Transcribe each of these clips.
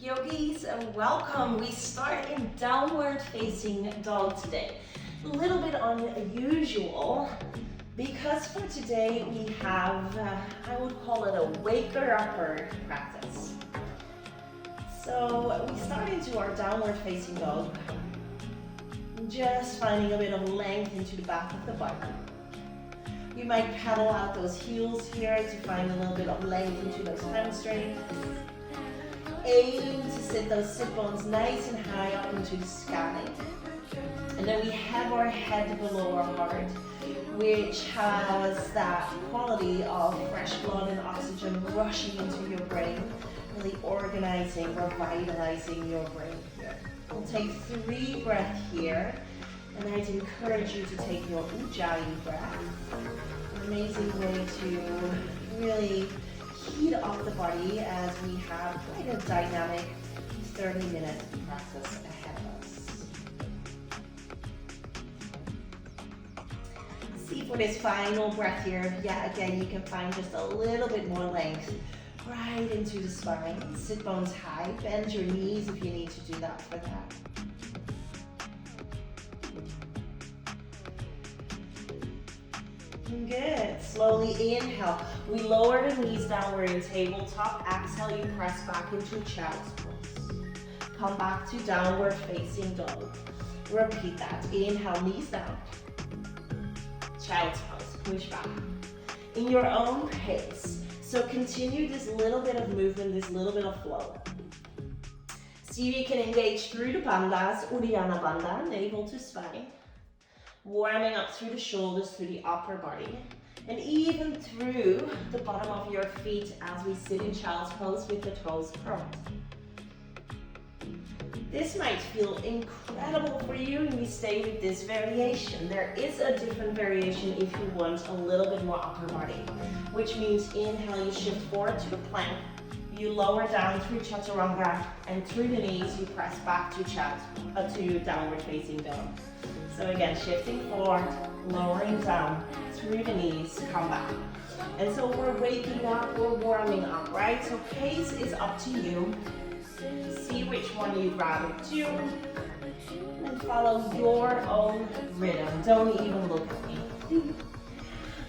Yogis, and welcome. We start in downward facing dog today. A little bit unusual because for today we have, I would call it a waker-upper practice. So we start into our downward facing dog, just finding a bit of length into the back of the body. You might pedal out those heels here to find a little bit of length into those hamstrings. Aim to sit those sit bones nice and high up into the sky. And then we have our head below our heart, which has that quality of fresh blood and oxygen rushing into your brain, really organizing, revitalizing your brain here. We'll take 3 breaths here, and I'd encourage you to take your Ujjayi breath. An amazing way to really heat up the body as we have quite a dynamic 30-minute practice ahead of us. See, for this final breath here, again, you can find just a little bit more length right into the spine. Sit bones high, bend your knees if you need to do that for that. Good. Slowly inhale. We lower the knees down. We're in tabletop. Exhale, you press back into child's pose. Come back to downward facing dog. Repeat that. Inhale, knees down. Child's pose. Push back. In your own pace. So continue this little bit of movement, this little bit of flow. See if you can engage through the bandhas, Uddiyana Bandha, navel to spine. Warming up through the shoulders, through the upper body, and even through the bottom of your feet as we sit in child's pose with the toes curled. This might feel incredible for you and we stay with this variation. There is a different variation if you want a little bit more upper body, which means inhale, you shift forward to the plank, you lower down through chaturanga, and through the knees you press back to downward facing dog. So again, shifting forward, lowering down, through the knees, come back. And so we're waking up, we're warming up, right? So pace is up to you. See which one you'd rather do, and follow your own rhythm. Don't even look at me.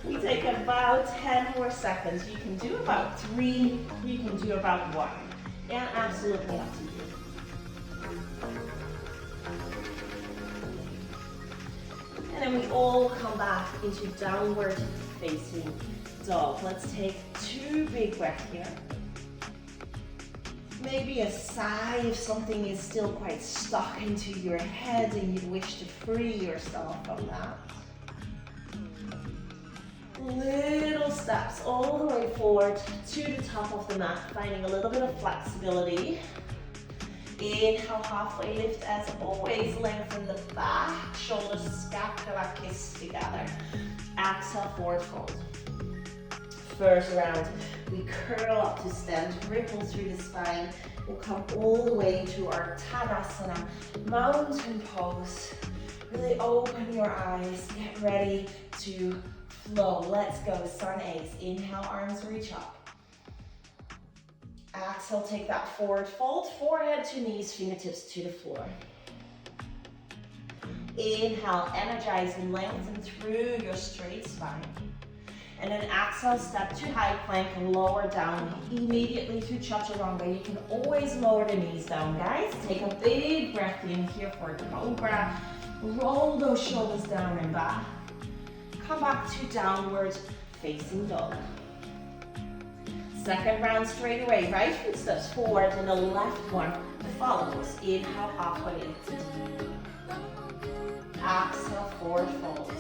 We take about 10 more seconds. You can do about 3, you can do about 1. Yeah, absolutely up to you. And then we all come back into downward facing dog. Let's take 2 big breaths here. Maybe a sigh if something is still quite stuck into your head and you wish to free yourself from that. Little steps all the way forward to the top of the mat, finding a little bit of flexibility. Inhale, halfway lift as always, lengthen the back, shoulders, scapula kiss together. Exhale, forward fold. First round, we curl up to stand, ripple through the spine. We'll come all the way to our Tadasana, mountain pose. Really open your eyes, get ready to flow. Let's go, Sun A's. Inhale, arms reach up. Exhale, take that forward fold, forehead to knees, fingertips to the floor. Inhale, energize and lengthen through your straight spine. And then exhale, step to high plank and lower down immediately through chaturanga. You can always lower the knees down, guys. Take a big breath in here for cobra. Roll those shoulders down and back. Come back to downward facing dog. Second round straight away, right foot steps forward and the left one follows. Inhale, halfway lift. Exhale, forward fold.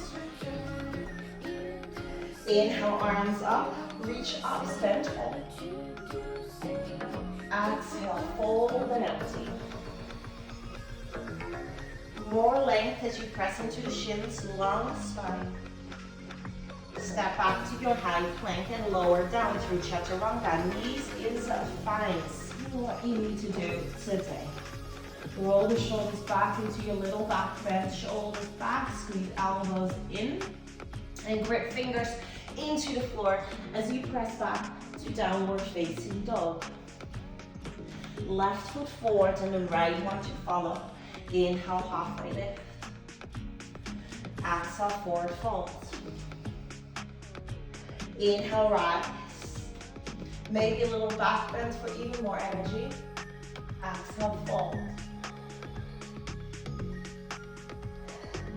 Inhale, arms up, reach up, stand tall. Exhale, fold and empty. More length as you press into the shins, long spine. Step back to your high plank and lower down through chaturanga. Knees is fine. See what you need to do today. Roll the shoulders back into your little back bend. Shoulders back, squeeze elbows in, and grip fingers into the floor as you press back to downward facing dog. Left foot forward and the right one to follow. Inhale, halfway lift. Exhale, forward fold. Inhale, rise. Maybe a little back bend for even more energy. Exhale, fold.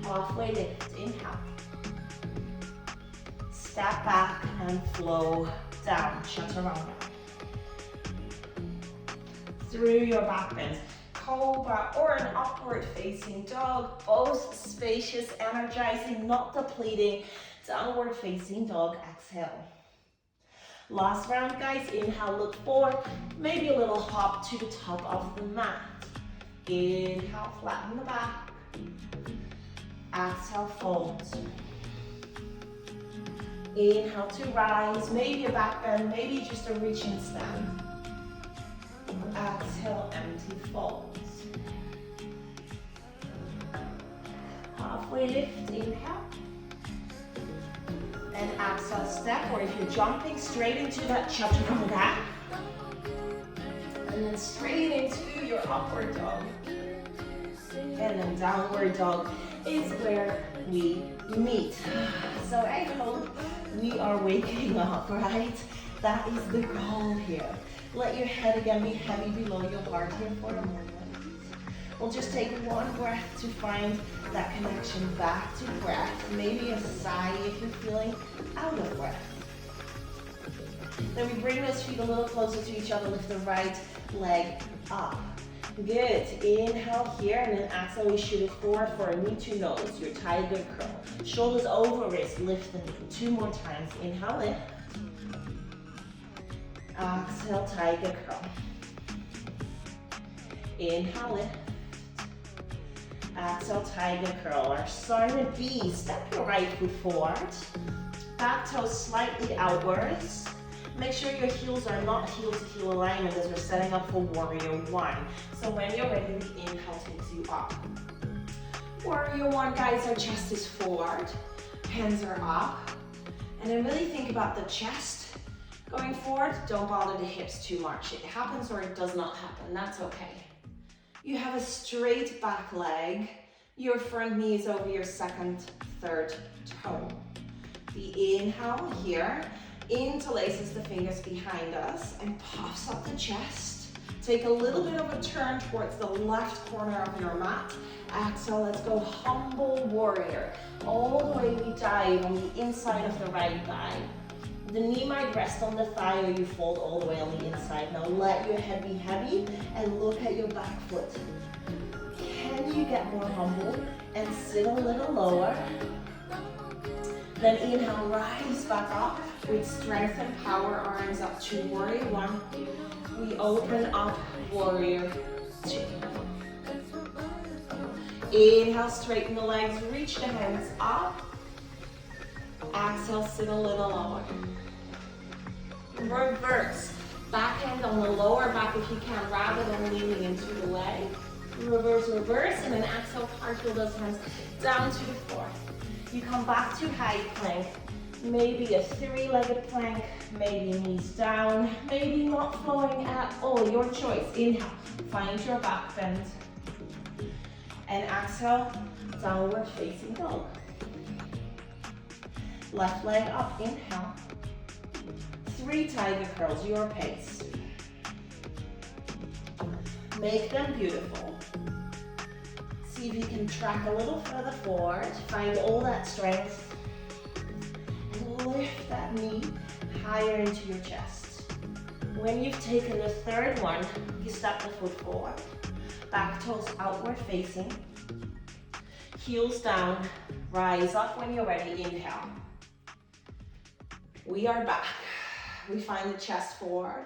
Halfway lift, inhale. Step back and flow down, chaturanga. Through your back bend. Cobra or an upward facing dog, both spacious, energizing, not depleting. Downward facing dog, exhale. Last round, guys. Inhale, look forward. Maybe a little hop to the top of the mat. Inhale, flatten the back. Exhale, fold. Inhale to rise. Maybe a back bend, maybe just a reach and stand. Exhale, empty fold. Halfway lift, inhale. And exhale, step, or if you're jumping straight into that chaturanga. And then straight into your upward dog. And then downward dog is where we meet. So I hope we are waking up, right? That is the goal here. Let your head again be heavy below your heart here for a moment. We'll just take one breath to find that connection back to breath. Maybe a sigh if you're feeling out of breath. Then we bring those feet a little closer to each other. Lift the right leg up. Good. Inhale here and then exhale. We shoot it forward for a knee to nose. Your tiger curl. Shoulders over wrist. Lift the knee. 2 more times. Inhale, lift. Exhale, tiger curl. Inhale, lift. Exhale, tiger curl. Our silent B. Step your right foot forward. Back toes slightly outwards. Make sure your heels are not heel to heel alignment as we're setting up for warrior one. So when you're ready, the inhale takes you up. Warrior one, guys, our chest is forward. Hands are up. And then really think about the chest. Going forward, don't bother the hips too much. It happens or it does not happen, that's okay. You have a straight back leg. Your front knee is over your second, third toe. The inhale here, interlaces the fingers behind us and puffs up the chest. Take a little bit of a turn towards the left corner of your mat. Exhale, let's go humble warrior. All the way we dive on the inside of the right thigh. The knee might rest on the thigh or you fold all the way on the inside. Now let your head be heavy and look at your back foot. Can you get more humble and sit a little lower? Then inhale, rise back up with strength and power, arms up to warrior one. We open up warrior two. Inhale, straighten the legs, reach the hands up. Exhale, sit a little lower. Reverse. Backhand on the lower back if you can, rather than leaning into the leg. Reverse, reverse, and then exhale, cartwheel those hands down to the floor. You come back to high plank. Maybe a 3-legged plank, maybe knees down, maybe not flowing at all, your choice. Inhale, find your back bend. And exhale, downward facing dog. Left leg up, inhale. 3 tiger curls, your pace. Make them beautiful. See if you can track a little further forward. Find all that strength. And lift that knee higher into your chest. When you've taken the third one, you step the foot forward. Back toes outward facing. Heels down. Rise up when you're ready. Inhale. We are back. We find the chest forward.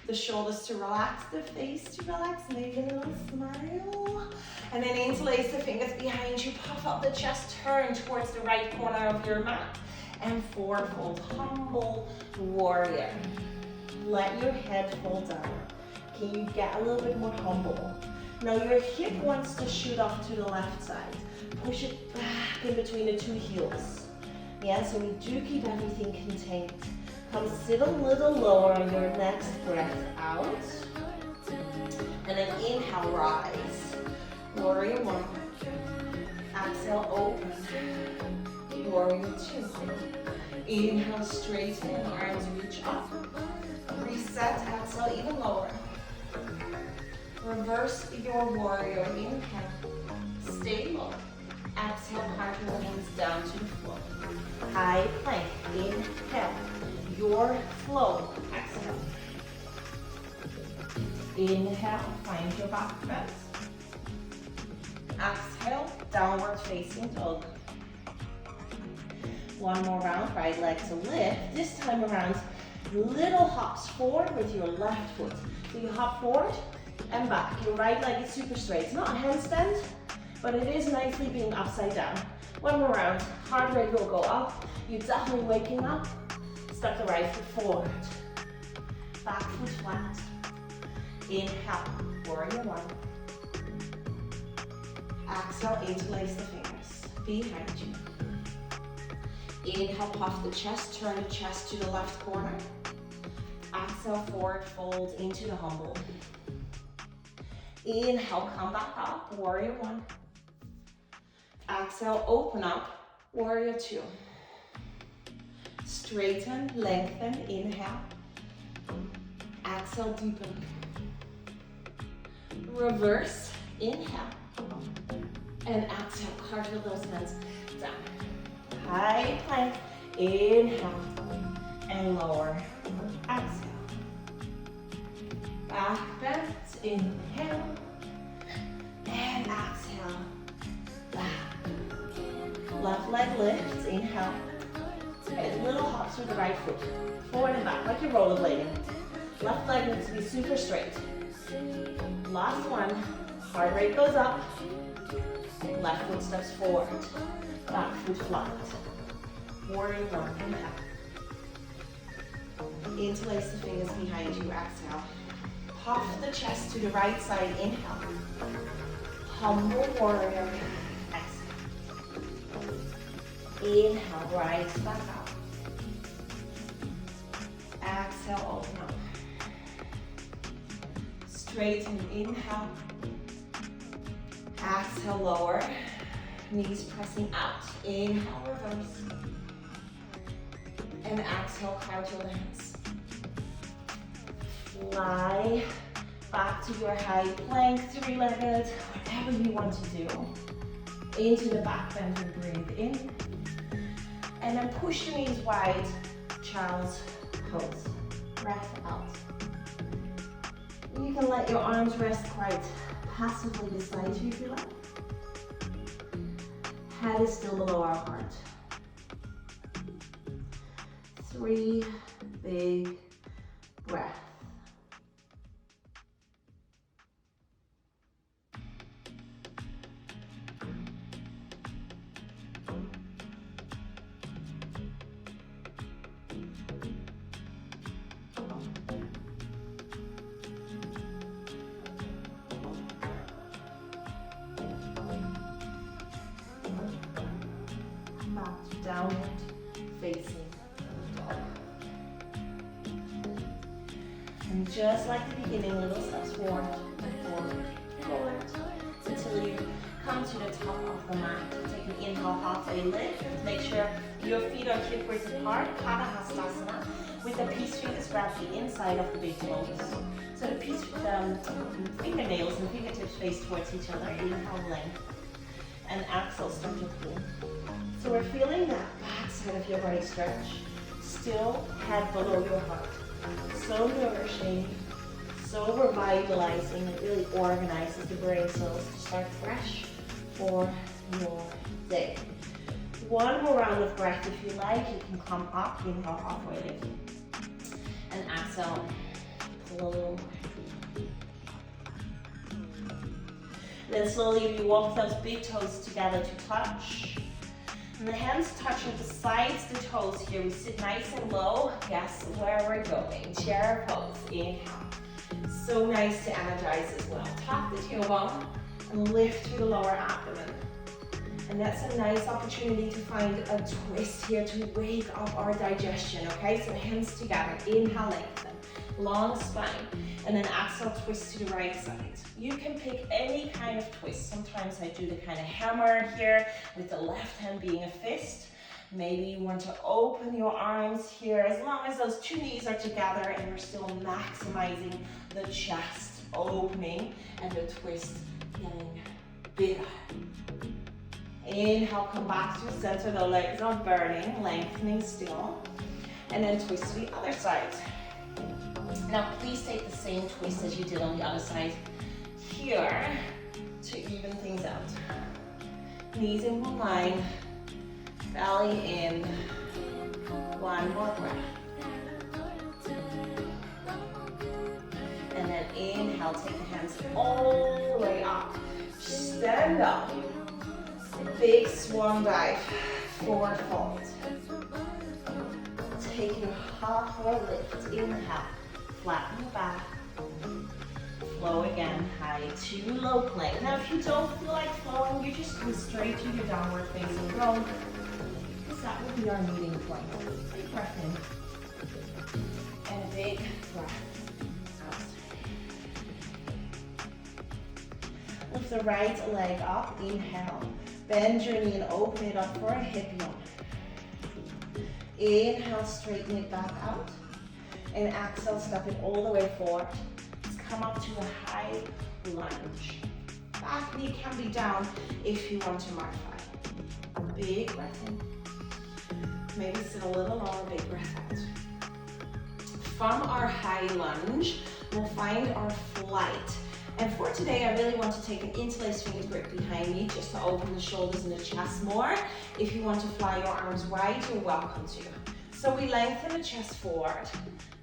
The shoulders to relax, the face to relax, maybe a little smile. And then interlace the fingers behind you, puff up the chest, turn towards the right corner of your mat. And forward fold, humble warrior. Let your head fall down. Can you get a little bit more humble? Now your hip wants to shoot off to the left side. Push it back in between the 2 heels. Yeah, so we do keep everything contained. Come sit a little lower on your next breath out. Inhale, rise. Warrior one. Exhale, open. Warrior two. Inhale, straighten, arms reach up. Reset, exhale, even lower. Reverse your warrior, inhale. Stay low. Exhale, park your hands down to the floor. High plank, inhale. Your flow, exhale. Inhale, find your back bend. Exhale, downward facing dog. One more round, right leg to lift. This time around, little hops forward with your left foot. So you hop forward and back. Your right leg is super straight. It's not a handstand, but it is nicely being upside down. One more round, heart rate will go up. You're definitely waking up. Step the right foot forward. Back foot flat. Inhale, warrior one. Exhale, interlace the fingers behind you. Inhale, puff the chest, turn the chest to the left corner. Exhale, forward fold into the humble. Inhale, come back up, warrior one. Exhale, open up, warrior two. Straighten, lengthen, inhale. Exhale, deepen. Reverse, inhale. And exhale, cartwheel those hands down. High plank, inhale. And lower, exhale. Back bend, inhale. And exhale, back. Left leg lifts, inhale. And little hops with the right foot. Forward and back, like you're rollerblading. Left leg needs to be super straight. Last one, heart rate goes up. Left foot steps forward. Back foot flat. Warrior one, inhale. Interlace the fingers behind you, exhale. Puff the chest to the right side, inhale. Humble warrior, exhale. Inhale, rise back up. Exhale, open up. Straighten, inhale. Exhale, lower. Knees pressing out. Inhale, reverse. And exhale, cartwheel the hands. Fly back to your high plank, three-legged, whatever you want to do. Into the back bend and breathe in. And then push your knees wide, child's pose. Breath out. You can let your arms rest quite passively beside you if you like. Head is still below our heart. 3 big breaths. Downward facing dog. And just like the beginning, little steps forward, forward, forward, until you come to the top of the mat. Take an inhale, halfway lift. Make sure your feet are hip width apart, Padahastasana, with the peace fingers grab the inside of the big toes. So the fingernails and fingertips face towards each other. Inhale, length. And exhale, start to pull. So we're feeling that back side of your body stretch. Still head below your heart. So nourishing, so revitalizing. It really organizes the brain cells to start fresh for your day. One more round of breath if you like. You can come up, inhale, halfway lift. And exhale, pull a little more. Then slowly we walk those big toes together to touch. And the hands touch at the sides, the toes here. We sit nice and low. Guess where we're going. Chair pose. Inhale. So nice to energize as well. Tuck the tailbone and lift through the lower abdomen. And that's a nice opportunity to find a twist here to wake up our digestion, okay? So hands together. Inhale, lengthen. long spine. And then exhale, twist to the right side. You can pick any kind of twist. Sometimes I do the kind of hammer here with the left hand being a fist. Maybe you want to open your arms here as long as those two knees are together and you're still maximizing the chest opening and the twist getting bigger. Inhale, come back to center, the legs are burning, lengthening still. And then twist to the other side. Now please take the same twist as you did on the other side here to even things out. Knees in one line, belly in. One more breath. And then inhale, take the hands all the way up. Stand up. Big swan dive, forward fold. Taking halfway lift, inhale, flatten the back. Flow again, high to low plank. Now if you don't feel like flowing, you just come straight to your downward facing dog, because that will be our meeting point. Big breath in, and a big breath out. Lift the right leg up, inhale. Bend your knee and open it up for a hip yawn. Inhale, straighten it back out. And exhale, step it all the way forward. Let's come up to a high lunge. Back knee can be down if you want to modify. Big breath in. Maybe sit a little longer, big breath out. From our high lunge, we'll find our flight. And for today, I really want to take an interlaced fingers grip behind me just to open the shoulders and the chest more. If you want to fly your arms wide, you're welcome to. So we lengthen the chest forward.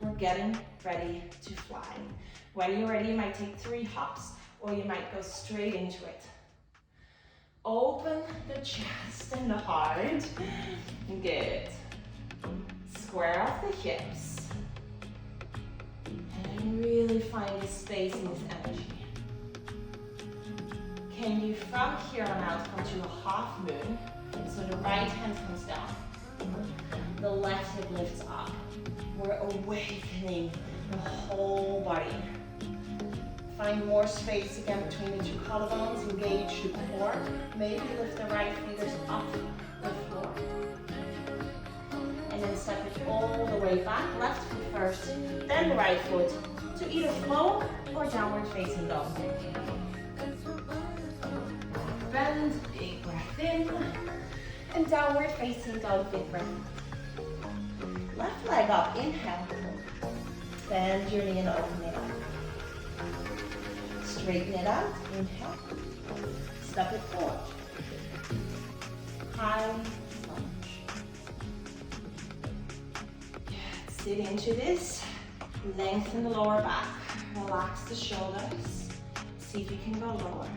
We're getting ready to fly. When you're ready, you might take 3 hops or you might go straight into it. Open the chest and the heart. Good. Square off the hips. And really find the space in this energy. Can you, from here on out, come to a half moon? So the right hand comes down. The left hip lifts up. We're awakening the whole body. Find more space again between the two collarbones. Engage the core. Maybe lift the right fingers off the floor. And then step it all the way back. Left foot first, then the right foot to either flow or downward facing dog. Bend, big breath in, and downward facing dog, big breath. Left leg up, inhale. Bend your knee and open it up. Straighten it out, inhale. Step it forward. High lunge. Sit into this. Lengthen the lower back. Relax the shoulders. See if you can go lower.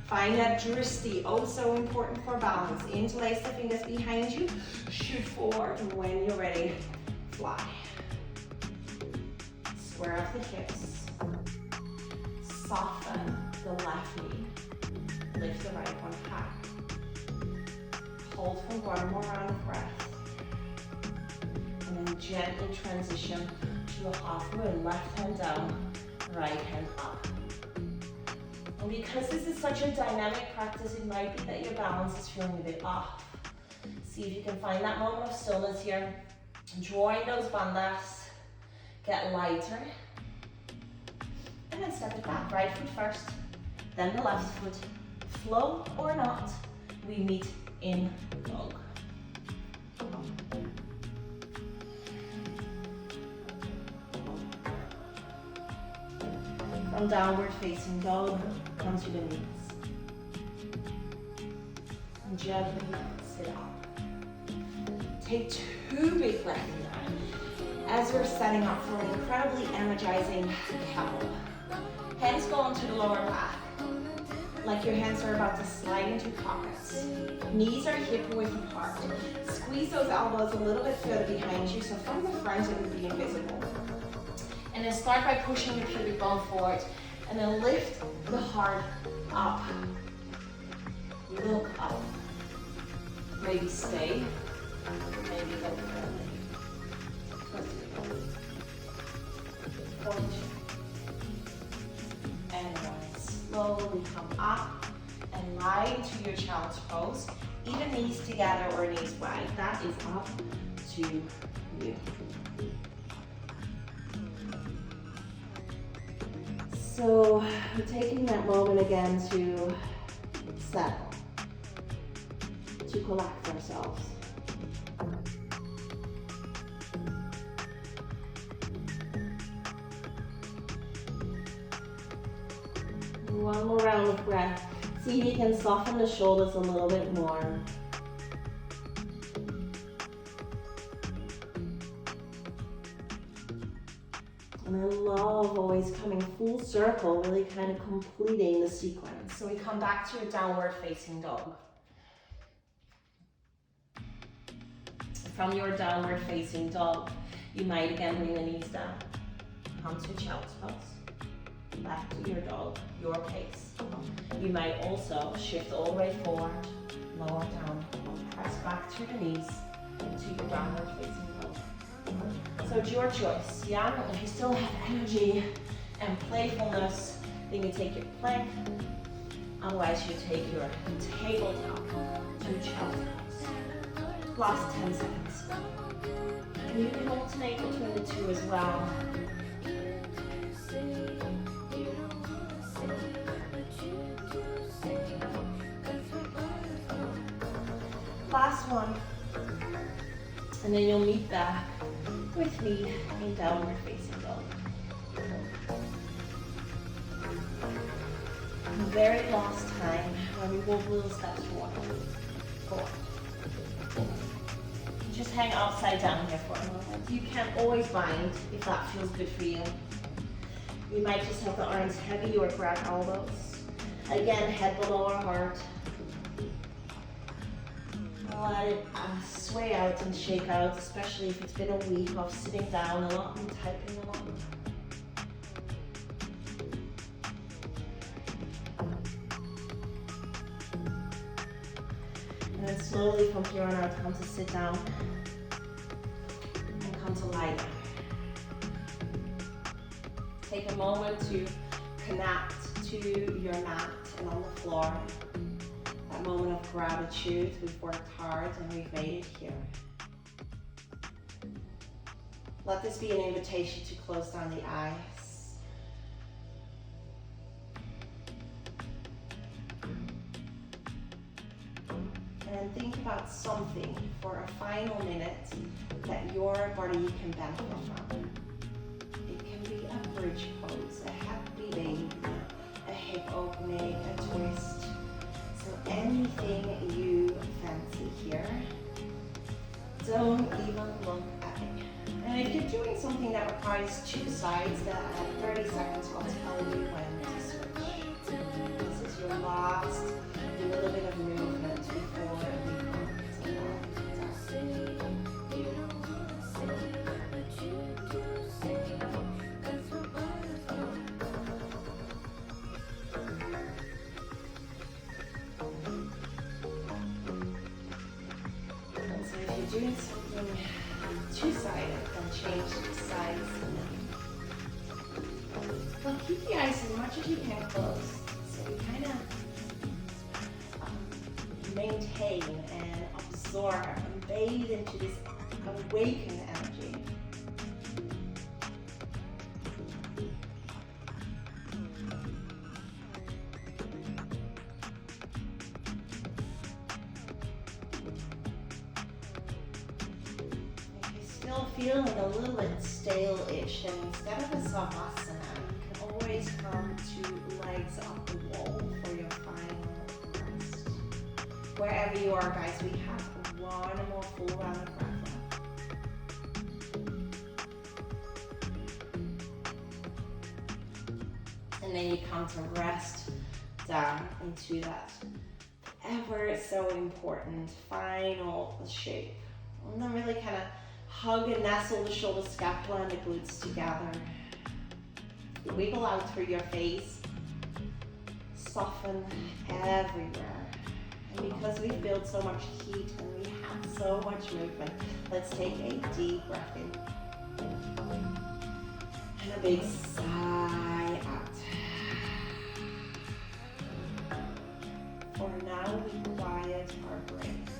Find that drishti, oh so important for balance. Interlace the fingers behind you. Shoot forward, and when you're ready, fly. Square off the hips. Soften the left knee. Lift the right one high. Hold for one more round of breath. And then gently transition to a half moon. Left hand down, right hand up. And because this is such a dynamic practice, it might be that your balance is feeling a bit off. See if you can find that moment of stillness here. Drawing those bandhas. Get lighter. And then step it back. Right foot first, then the left foot. Flow or not, we meet in dog. From downward facing dog, come to the knees. And gently sit up. Take 2 big breaths now, as we're setting up for an incredibly energizing cow. Hands go onto the lower back, like your hands are about to slide into pockets. Knees are hip width apart. Squeeze those elbows a little bit further behind you, so from the front it would be invisible. And then start by pushing the pubic bone forward. And then lift the heart up. Look up. Maybe stay. Maybe go further. for 2. And 1. Slowly come up and lie into your child's pose. Either knees together or knees wide. That is up to you. So we're taking that moment again to settle, to collect ourselves. One more round of breath. See if you can soften the shoulders a little bit more. And I love always coming full circle, really kind of completing the sequence. So we come back to a downward facing dog. From your downward facing dog, you might again bring the knees down. Come to child's pose. Back to your dog, your pace. You might also shift all the way forward, lower down, press back through the knees to your downward facing dog. So it's your choice, yeah? If you still have energy and playfulness, then you take your plank. Otherwise, you take your tabletop to child's pose. Last 10 seconds. And you can alternate between the two as well. Last one, and then you'll meet back with me in downward facing dog. Very last time, when we walk little steps forward. Just hang upside down here for a moment. You can always bind if that feels good for you. You might just have the arms heavy or grab elbows. Again, head below our heart. Let it sway out and shake out, especially if it's been a week of sitting down a lot and typing a lot. And then slowly from here on out, come to sit down and come to lie down. Take a moment to connect to your mat and on the floor. That moment of gratitude. We've worked hard and we've made it here. Let this be an invitation to close down the eyes. And think about something for a final minute that your body can benefit from. It can be a bridge pose, a happy baby, a hip opening, a twist. So anything you fancy here, don't even look at me. And if you're doing something that requires 2 sides, that at 30 seconds I'll tell you when to switch. This is your last little bit of movement before we come to that. Doing something 2-sided, then change sides. Well, keep the eyes as much as you can closed, so we kind of maintain and absorb and bathe into this awakened energy. Feeling a little bit stale-ish, and instead of a savasana, you can always come to legs up the wall for your final rest. Wherever you are, guys, we have one more full round of breath left. And then you come to rest down into that ever so important final shape. And then really kind of hug and nestle the shoulder scapula and the glutes together. Wiggle out through your face. Soften everywhere. And because we build so much heat and we have so much movement, let's take a deep breath in. And a big sigh out. For now, we quiet our brain.